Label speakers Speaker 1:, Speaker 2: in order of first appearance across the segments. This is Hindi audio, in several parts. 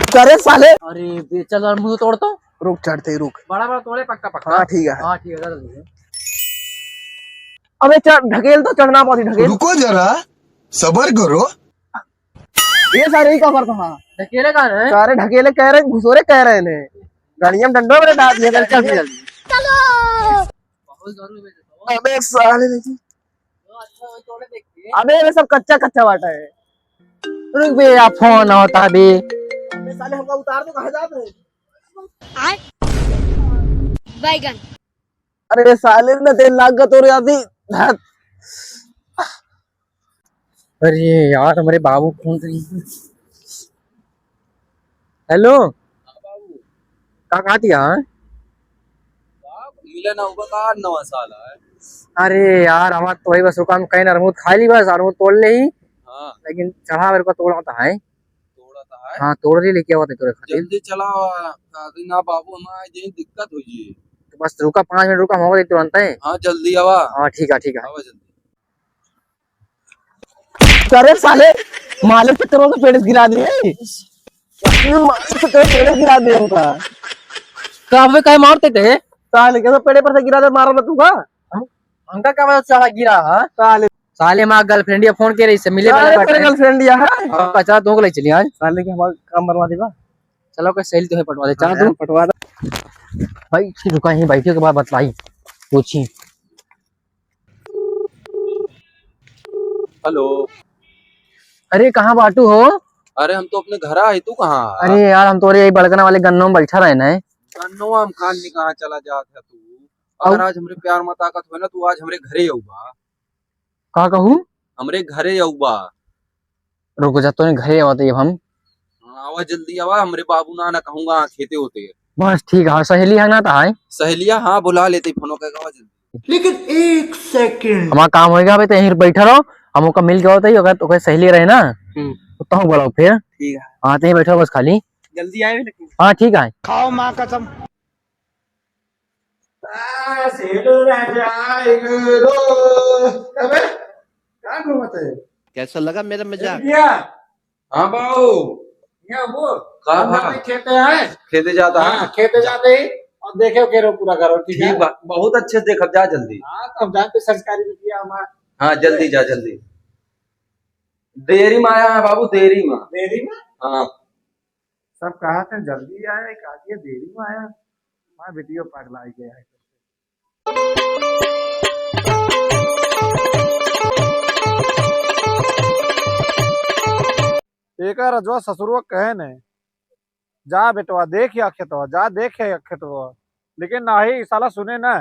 Speaker 1: करे साले।
Speaker 2: अरे चल यार मुझे तोड़ता हूँ।
Speaker 1: रुक चढ़ते ही रुक।
Speaker 2: बड़ा बड़ा तोड़े पक्का पक्का।
Speaker 1: हाँ ठीक है।
Speaker 2: हाँ ठीक है जल्दी।
Speaker 1: अबे ढकेल तो चढ़ना पड़ी ढकेल।
Speaker 3: रुको जरा सबर करो।
Speaker 1: ये सारे ही का करता था।
Speaker 2: अकेले कहाँ है?
Speaker 1: सारे ढकेले कह रहे घुसोरे कह रहे ने गाड़ियां में डंडो मेरे डाल दिया चल जल्दी
Speaker 2: चलो बहुत जरूरी है तो।
Speaker 1: अबे साले नहीं।
Speaker 2: अच्छा वही तोड़े देखते।
Speaker 1: अबे ये सब कच्चा कच्चा बाटा है।
Speaker 2: रुक बे आप फोन होता बे।
Speaker 1: अबे साले हमका उतार दो कहां जाते हैं।
Speaker 4: बैगन।
Speaker 1: अरे साले ने तेल लाग गया तो यादी।
Speaker 2: अरे यार हमारे बाबू फोन कर। हेलो कहाँ दिया?
Speaker 5: मिलन होगा का नवा साल है।
Speaker 2: अरे यार हमारा तो वही बस रुका कहीं ना रमूद खा ली बस और तोड़ ले ही।
Speaker 5: हाँ
Speaker 2: लेकिन चढ़ा मेरे को तोड़ा था है।
Speaker 5: तोड़ा था है।
Speaker 2: हाँ तोड़ ही लेके आवा तोरे खातिर।
Speaker 5: जल्दी चला दादी ना बाबू हमारा ये दिक्कत हो जी।
Speaker 2: तो बस रुका 5 मिनट रुका होगा तुरंत है।
Speaker 5: हाँ जल्दी आवा।
Speaker 2: हाँ ठीक है
Speaker 5: आवा जल्दी।
Speaker 1: अरे साले मालिक पे तेरे को पेड़ गिरा दिए। मालिक पे पेड़ गिरा दिए उनका।
Speaker 2: कब कहीं मारते थे?
Speaker 1: साले के तो पेड़े पर से गिरा दे मारा तू का।
Speaker 2: हमका क्या पता चला गिरा है।
Speaker 1: साले
Speaker 2: साले माँ गर्लफ्रेंड या फोन के रही से मिले
Speaker 1: साले तेरे गर्लफ्रेंड या है।
Speaker 2: अच्छा दो को ले चलिए आज।
Speaker 1: साले के हमारा काम बनवा देगा।
Speaker 2: चलो कोई सहेली तो है पटवा दे। चलो तुम
Speaker 1: पटवा दे
Speaker 2: भाई ठीक रुका यहीं बैठे के बाद बतलाई पूछी।
Speaker 5: हेलो।
Speaker 2: अरे कहाँ बाटू हो?
Speaker 5: अरे हम तो अपने घर आए तू कहाँ?
Speaker 2: अरे यार हम तो यही बड़कना वाले गन्नों में बैठा रहे ना।
Speaker 5: नवा हम खान ने कहाँ चला जाता तू। अगर आज हमरे प्यार मत ताकत हो ना तू आज हमरे घरे आऊबा।
Speaker 2: कहा कहूँ?
Speaker 5: हमरे घरे आऊबा।
Speaker 2: रुको जा तो घरे आते हम।
Speaker 5: आवा जल्दी आवा हमरे बाबू ना कहूंगा खेते होते है।
Speaker 2: बस ठीक है सहेली है ना था
Speaker 5: सहेलिया हाँ बुला लेते फोनो का आवा जल्दी।
Speaker 3: लेकिन एक सेकंड
Speaker 2: हमारा काम होगा भाई तो यहीं बैठा रहो। हम का मिल के होता ही अगर तो कोई सहेली रहे ना तो हूँ बोला फिर।
Speaker 1: ठीक है
Speaker 2: हाँ तो बैठो बस खाली।
Speaker 1: जल्दी आए लेकिन।
Speaker 2: हाँ ठीक है।
Speaker 3: खाओ माँ कसम।
Speaker 6: कैसा लगा मेरा मजाक?
Speaker 5: हाँ बाबू खेते जाता है।
Speaker 7: खेते जाते ही और देखे केरो पूरा घर और ठीक है।
Speaker 5: ठीक बहुत अच्छे से देख जा जल्दी।
Speaker 7: हाँ तब जानते संस्कारी भी किया हमारा।
Speaker 5: हाँ जल्दी जा जल्दी। देरी में आया है बाबू देरी में।
Speaker 7: देरी में
Speaker 5: हाँ
Speaker 7: सब कहा थे जल्दी आया कहा देरी में आया। मैं वीडियो पगला गया है। एक रजवा ससुरवा कहे ने जा बेटवा देखिए खेतवा जा देखे खेतवा लेकिन ना ही साला सुने ना।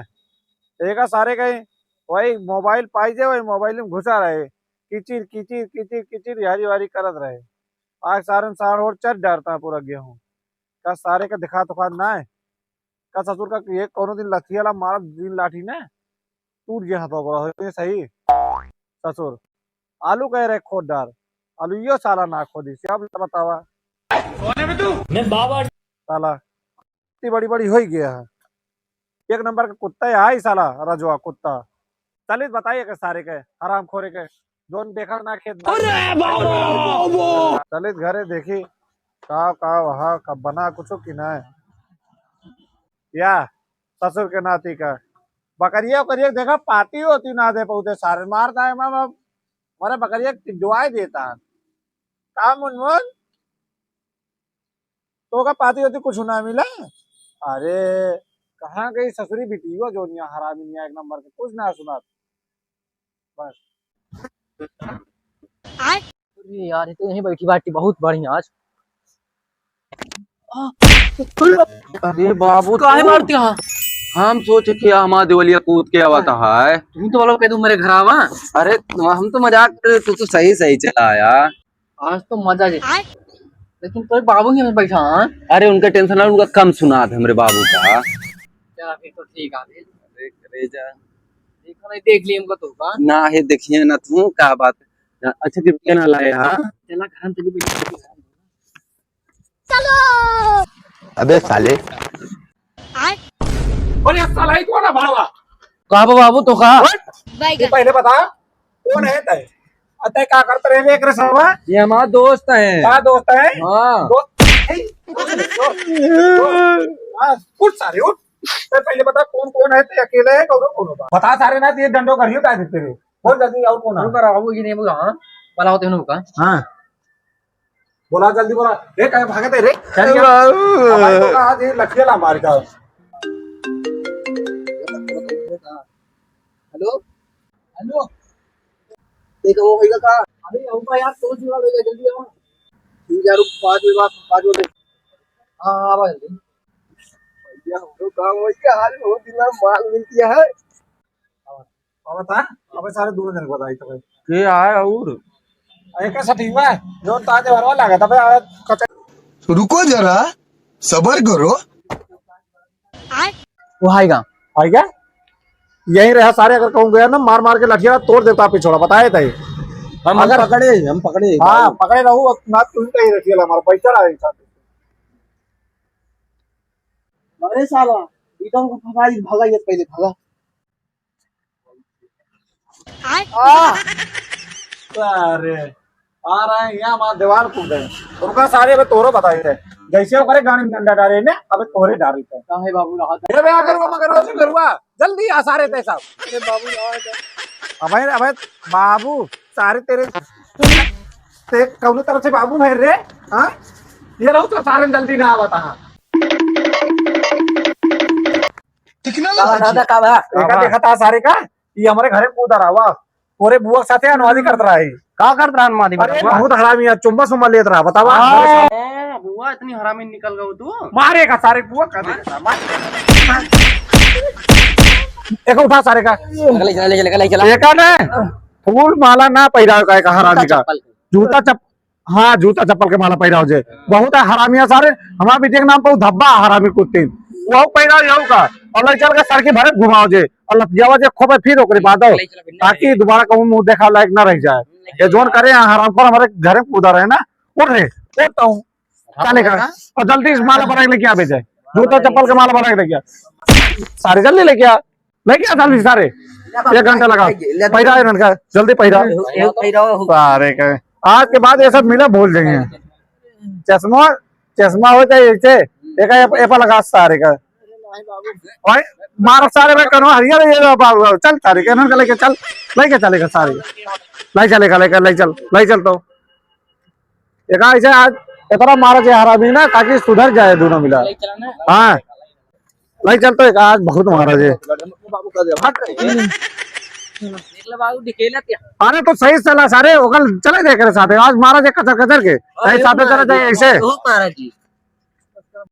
Speaker 7: एक सारे कहीं वही मोबाइल पाई जे वही मोबाइल में घुसा रहे किचिर किचिर किचिर किचिर यारी वारी करत रहे। आज सारे सार और चढ़ डरता है पूरा गेहूं का सारे का दिखा तुखा ना है का ससुर का ये कोनो दिन लथियाला मार दिन लाठी ने टूट गया तो बोला सही। ससुर आलू कह रहे खोद डार आलू यो साला ना खोदी से अब बतावा मैं बाबा साला इतनी बड़ी बड़ी हो ही गया है। एक नंबर का कुत्ता है ही साला रजवा कुत्ता। चलिए बताइए के सारे के हराम खोरे के जोन देखा ना खेत। चलिए घरे देखी का वहा का बना कुछ कि ना या ससुर के नाती का बकरिया करिए देखा पाती होती ना दे पौधे सारे मारता है मारे बकरिया दुआई देता है काम मुनमुन तो का पाती होती कुछ ना मिला। अरे कहाँ गई ससुरी बिटी हुआ जो हरामी एक नंबर के कुछ ना सुना बस।
Speaker 2: अरे यार ये तो यहीं बैठी बाटी बहुत बढ़िया आज।
Speaker 5: अरे बाबू
Speaker 2: काहे मारती हाँ?
Speaker 5: हम सोचे कि हमारा देवलिया कूद के आवता है।
Speaker 2: तुम तो बोलो कह दूं मेरे घर आवा।
Speaker 5: अरे हम तो मजाक करे तू तो सही सही चला यार।
Speaker 2: आज तो मजा जे लेकिन तो बाबू ही बैठा हाँ।
Speaker 5: अरे उनका टेंशन है उनका कम सुना था हमरे बाबू का।
Speaker 2: चला फिर तो ठीक है।
Speaker 5: जा
Speaker 2: देखो नहीं देख लिया हमको तो का
Speaker 5: ना है देखिए ना तू क्या बात है। अच्छा कृपया ना लाए हाँ।
Speaker 2: चला घर हम चली बैठी।
Speaker 4: चलो
Speaker 3: अबे साले
Speaker 7: अरे साला ही कौन है भाड़वा
Speaker 2: कहा बाबू तो कहा
Speaker 4: बैगन।
Speaker 7: पहले बता कौन है तय अतः क्या करते रहे एक रसवा
Speaker 5: ये हमारा दोस्त है।
Speaker 7: का दोस्त है
Speaker 5: हाँ
Speaker 7: दोस्त हाँ, उठ सारे उठ। तो पहले बता कौन कौन है, ते अकेले है कौन कौन होगा बता सारे ना, ये डंडो करियो काय देते रे बोल जल्दी, और कौन है?
Speaker 2: रुका रहो ये नहीं बोला हां वाला होते हैं का
Speaker 7: हाँ बोला जल्दी बोला, रे काय भागते रे, चल हमारे को कहा ये लठिया ला मार का।
Speaker 5: हेलो हेलो देखो वो होएगा का, अरे होगा यार, तो जुड़ा होएगा, जल्दी आओ। ठीक है, रुक 5 बजे हां आवा जल्दी। भैया हम लोग काम हो क्या हाल हो, दिन माल मिल गया है।
Speaker 7: अब बता, अब सारे दूर जन बताई तो
Speaker 5: के आए और
Speaker 7: एक ऐसा ठीक है जो ताजे भरवा लगा था भाई,
Speaker 3: रुको जरा सबर करो।
Speaker 2: वो आएगा
Speaker 7: आई क्या यही रहा सारे, अगर कहूँ गया ना मार मार के लठिया तोड़ देता पिछोड़ा, बताए थे
Speaker 5: हम पकड़े
Speaker 7: हाँ पकड़े रहू ना, तुम कहीं रखिए हमारा पैसा रहा।
Speaker 5: अरे साला बीटा को भगा ये पहले भगा।
Speaker 7: अरे आ रहे हैं यहाँ हमारा दीवार कूद गए, उनका सारे अब तोरो बताए थे जैसे वो करे गाड़ी में डंडा डाले ने, अब तोरे डाली थे।
Speaker 5: है बाबू राहत
Speaker 7: अरे भैया करूँगा मगर रोज करूँगा, जल्दी आ सारे थे साहब।
Speaker 5: अरे बाबू राहत
Speaker 7: अबे बाबू सारे तेरे ते कौन तरफ से बाबू है रे, हाँ ये रहो तो सारे जल्दी ना आवता।
Speaker 5: दादा का बा
Speaker 7: एका देखा था सारे का, ये हमारे घरे कूद रहा हुआ पूरे बुआ के साथे अनुवादी करता रहा है।
Speaker 2: का कर रहा मादी
Speaker 7: अरे बहुत हरामी है, चुम्बा सुम्बा लेत रहा, बतावा
Speaker 2: बुआ इतनी हरामी निकल गई तू।
Speaker 7: मारेगा सारे बुआ का एक उठा सारे का,
Speaker 2: ले चला
Speaker 7: एका ने फूल माला ना पैरा का, एक हरामी का जूता चप्पल, हाँ जूता चप्पल के माला पैरा हो जाए, बहुत है हरामिया सारे। हमारा बेटे के नाम पर धब्बा हरामी कुत्ती वो पैरा यहू का, और चल के सर की भरे घुमाओ जे और लतियावा जे खोपे फिर ओकरे बाद आओ, ताकि दोबारा कहूँ मुंह देखा लायक ना रह जाए। ये जोन करे हराम पर हमारे घर में कूदा रहे ना, उठ रहे उठता हूँ चलेगा, और जल्दी इस माला बना के लेके आ भेजे, जूता चप्पल के माला बना के लेके आ सारे, जल्दी लेके आ जल्दी सारे, 1 घंटा लगा पैरा इनका, जल्दी पैरा सारे का। आज के बाद ये सब मिला भूल जाएंगे, चश्मा हो जाए एक लगा सारे का भाई, मार सारे में करो हरियर ये चल सारे के इन्होंने लेके चल, लेके चलेगा सारे लाई चलेगा, लेकर लाई चल तो एक ऐसे आज इतना मारा जाए हरामी ना, ताकि सुधर जाए दोनों मिला। हाँ लाई चल तो एक आज बहुत मारा जाए। अरे तो सही चला सारे, कल चले जाए साथे, आज मारा जाए कचर कचर के साथे चले जाए ऐसे।